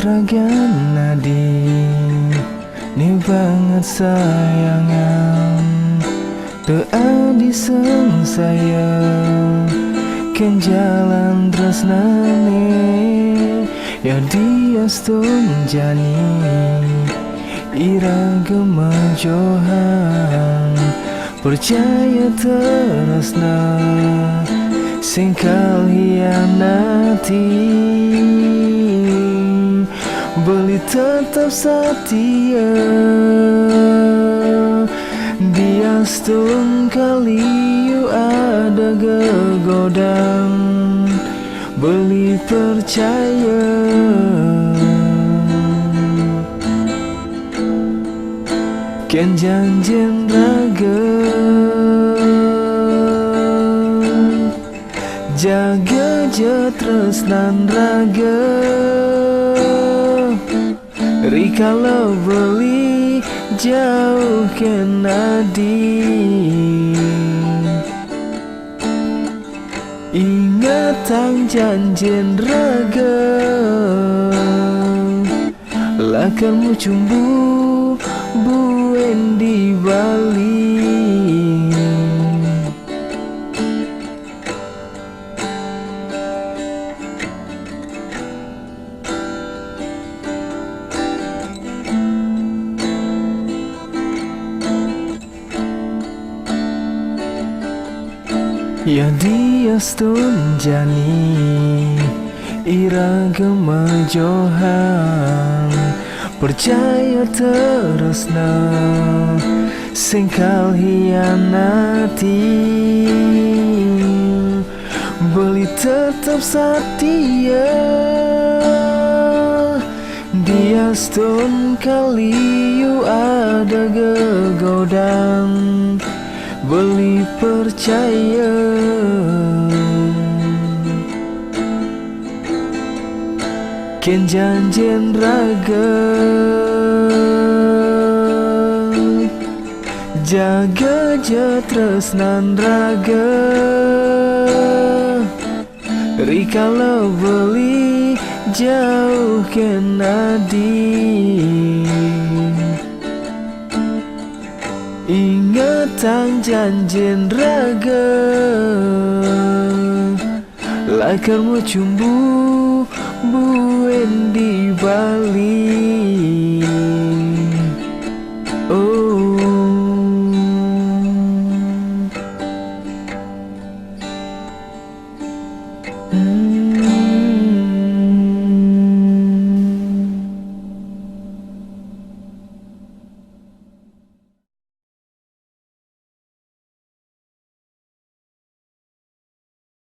ragan nadi ni banget sayangan teadi seng saya ken jalan tresnane ya dia stun jani ira gemajohan percaya terasna singkal hianati beli tetap setia dia stun kali you ada gegodang beli percaya ken janjen raga jaga je tresnan raga rikala beli jauh ken nadi ingatang janjen raga lakarmu cumbu buen di Bali ya dia stun jani ira gemajohan percaya terusna singkal hianati beli tetap setia dia stun kali you ada gegodang beli percaya ken janjen raga jaga je tresnan raga rikala beli jauh ken nadi ingatang janjen raga lakarmu cumbu buen di Bali oh